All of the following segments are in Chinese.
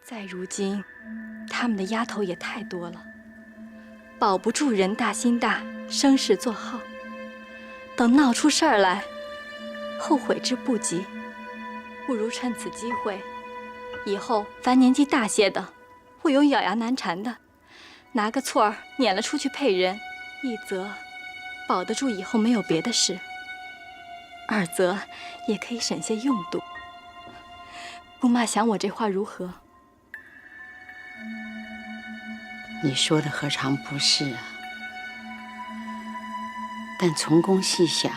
在如今，他们的丫头也太多了，保不住人大心大，生事作好。等闹出事儿来，后悔之不及。不如趁此机会，以后凡年纪大些的，或有咬牙难缠的，拿个错儿撵了出去配人，一则保得住以后没有别的事，二则也可以省些用度。姑妈想我这话如何？你说的何尝不是啊？但从公细想，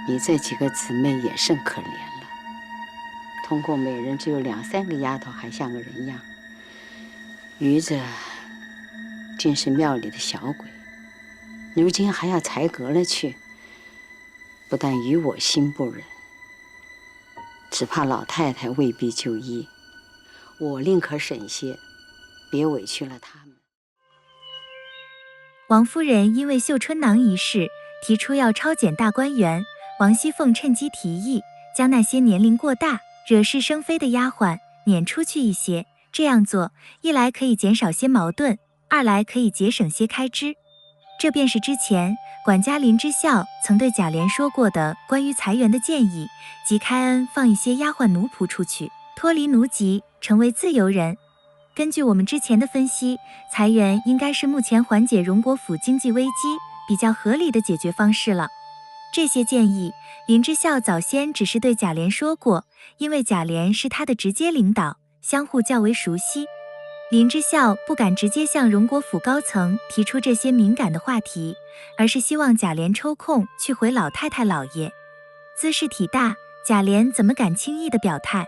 你这几个姊妹也甚可怜了。通共每人只有2、3个丫头，还像个人样，余着竟是庙里的小鬼。如今还要裁革了去，不但与我心不忍，只怕老太太未必就医。我宁可省些，别委屈了他们。王夫人因为绣春囊一事提出要抄检大观园，王熙凤趁机提议将那些年龄过大、惹是生非的丫鬟撵出去一些。这样做，一来可以减少些矛盾，二来可以节省些开支。这便是之前管家林之孝曾对贾琏说过的关于裁员的建议，即开恩放一些丫鬟奴仆出去，脱离奴籍，成为自由人。根据我们之前的分析，裁员应该是目前缓解荣国府经济危机比较合理的解决方式了。这些建议，林之孝早先只是对贾琏说过，因为贾琏是他的直接领导，相互较为熟悉。林之孝不敢直接向荣国府高层提出这些敏感的话题，而是希望贾琏抽空去回老太太老爷。姿势体大，贾琏怎么敢轻易的表态？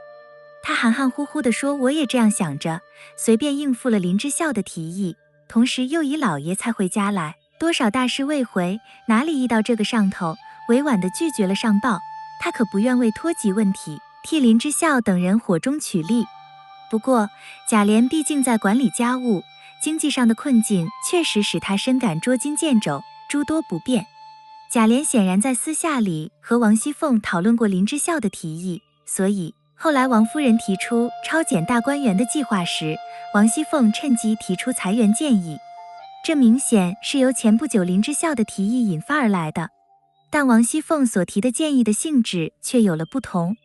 他含含糊糊地说我也这样想着，随便应付了林之孝的提议，同时又以老爷才回家来，多少大事未回，哪里依到这个上头，委婉地拒绝了上报。他可不愿为脱籍问题替林之孝等人火中取栗。不过贾琏毕竟在管理家务，经济上的困境确实使他深感捉襟见肘，诸多不便。贾琏显然在私下里和王熙凤讨论过林之孝的提议，所以后来王夫人提出抄检大观园的计划时，王熙凤趁机提出裁员建议。这明显是由前不久林之孝的提议引发而来的，但王熙凤所提的建议的性质却有了不同。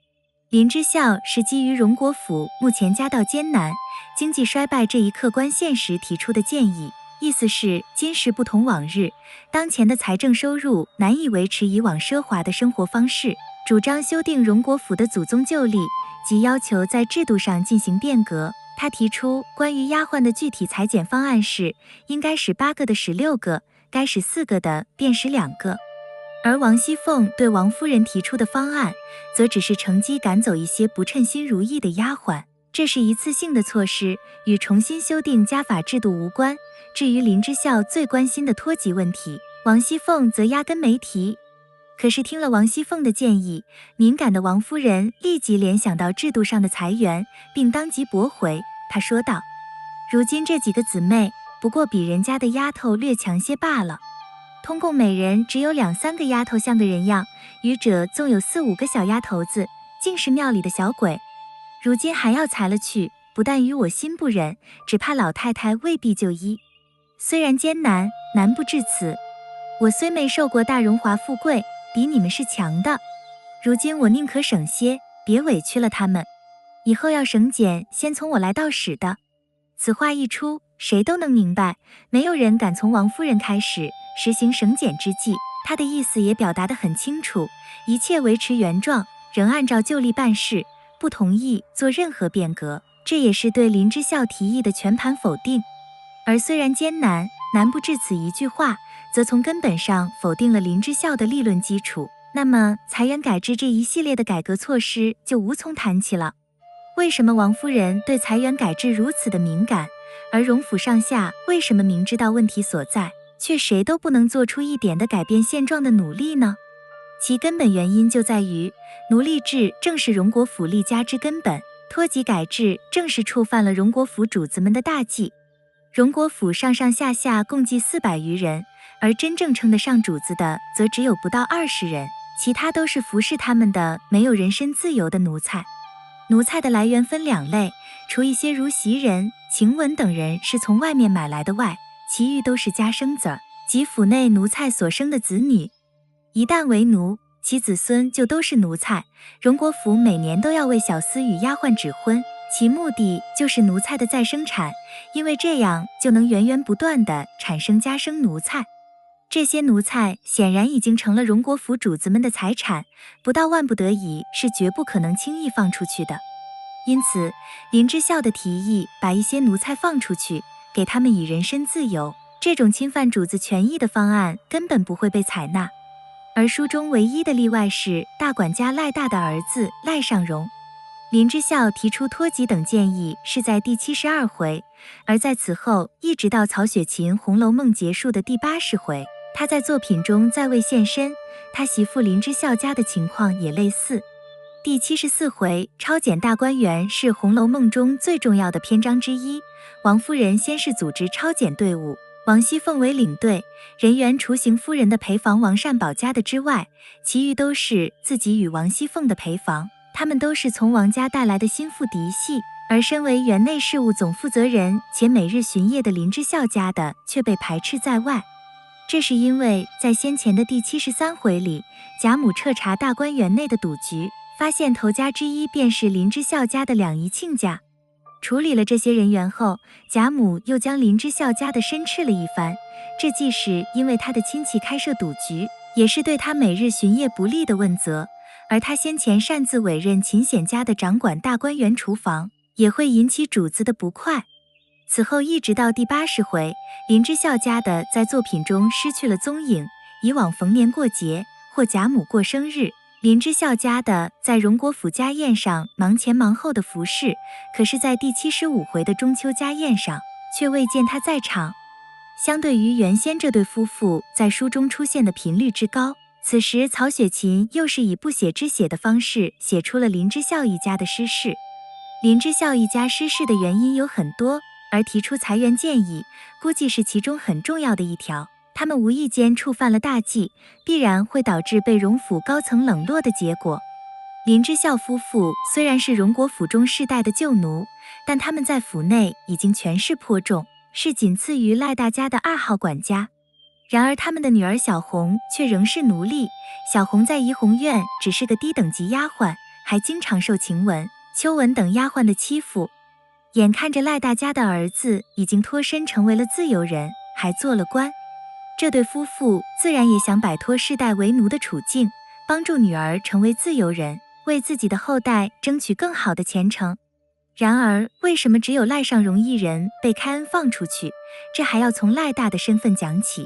林之孝是基于荣国府目前家道艰难、经济衰败这一客观现实提出的建议，意思是今时不同往日，当前的财政收入难以维持以往奢华的生活方式，主张修订荣国府的祖宗旧例，即要求在制度上进行变革。他提出关于丫鬟的具体裁减方案是，应该使8个的使6个，该使4个的便使2个。而王熙凤对王夫人提出的方案，则只是乘机赶走一些不称心如意的丫鬟，这是一次性的措施，与重新修订家法制度无关。至于林之孝最关心的脱籍问题，王熙凤则压根没提。可是听了王熙凤的建议，敏感的王夫人立即联想到制度上的裁员，并当即驳回。她说道：如今这几个姊妹不过比人家的丫头略强些罢了，通共每人只有2、3个丫头像个人样，余者纵有4、5个小丫头子，竟是庙里的小鬼。如今还要裁了去，不但与我心不忍，只怕老太太未必就医。虽然艰难，难不至此。我虽没受过大荣华富贵，比你们是强的。如今我宁可省些，别委屈了他们。以后要省俭，先从我来到使的。此话一出，谁都能明白，没有人敢从王夫人开始实行省俭之计。她的意思也表达得很清楚，一切维持原状，仍按照旧例办事，不同意做任何变革。这也是对林之孝提议的全盘否定。而虽然艰难，难不至此一句话，则从根本上否定了林之孝的立论基础，那么裁员改制这一系列的改革措施就无从谈起了。为什么王夫人对裁员改制如此的敏感，而荣府上下为什么明知道问题所在，却谁都不能做出一点的改变现状的努力呢？其根本原因就在于，奴隶制正是荣国府立家之根本，脱籍改制正是触犯了荣国府主子们的大忌。荣国府上上下下共计400余人，而真正称得上主子的则只有不到20人，其他都是服侍他们的没有人身自由的奴才。奴才的来源分2类，除一些如袭人、晴雯等人是从外面买来的外，其余都是家生子儿，即府内奴才所生的子女。一旦为奴，其子孙就都是奴才。荣国府每年都要为小厮与丫鬟指婚，其目的就是奴才的再生产，因为这样就能源源不断地产生家生奴才。这些奴才显然已经成了荣国府主子们的财产，不到万不得已是绝不可能轻易放出去的。因此，林之孝的提议把一些奴才放出去，给他们以人身自由，这种侵犯主子权益的方案根本不会被采纳。而书中唯一的例外是大管家赖大的儿子赖尚荣。林之孝提出脱籍等建议是在第72回，而在此后一直到曹雪芹《红楼梦》结束的第80回，他在作品中再未现身，他媳妇林之孝家的情况也类似。第74回抄检大观园是《红楼梦》中最重要的篇章之一，王夫人先是组织抄检队伍，王熙凤为领队，人员除邢夫人的陪房王善保家的之外，其余都是自己与王熙凤的陪房，他们都是从王家带来的心腹嫡系，而身为园内事务总负责人且每日巡夜的林之孝家的却被排斥在外。这是因为在先前的第73回里，贾母彻查大观园内的赌局，发现头家之一便是林之孝家的两姨亲家。处理了这些人员后，贾母又将林之孝家的申斥了一番，这既是因为他的亲戚开设赌局，也是对他每日巡夜不利的问责。而他先前擅自委任秦显家的掌管大观园厨房，也会引起主子的不快。此后一直到第80回，林之孝家的在作品中失去了踪影，以往逢年过节或贾母过生日，林之孝家的在荣国府家宴上忙前忙后的服侍，可是在第75回的中秋家宴上却未见他在场。相对于原先这对夫妇在书中出现的频率之高，此时曹雪芹又是以不写之写的方式写出了林之孝一家的失势。林之孝一家失势的原因有很多，而提出裁员建议估计是其中很重要的一条。他们无意间触犯了大忌，必然会导致被荣府高层冷落的结果。林之孝夫妇虽然是荣国府中世代的旧奴，但他们在府内已经权势颇重，是仅次于赖大家的2号管家。然而他们的女儿小红却仍是奴隶，小红在怡红院只是个低等级丫鬟，还经常受晴雯、秋雯等丫鬟的欺负。眼看着赖大家的儿子已经脱身成为了自由人，还做了官，这对夫妇自然也想摆脱世代为奴的处境，帮助女儿成为自由人，为自己的后代争取更好的前程。然而为什么只有赖尚荣一人被开恩放出去？这还要从赖大的身份讲起。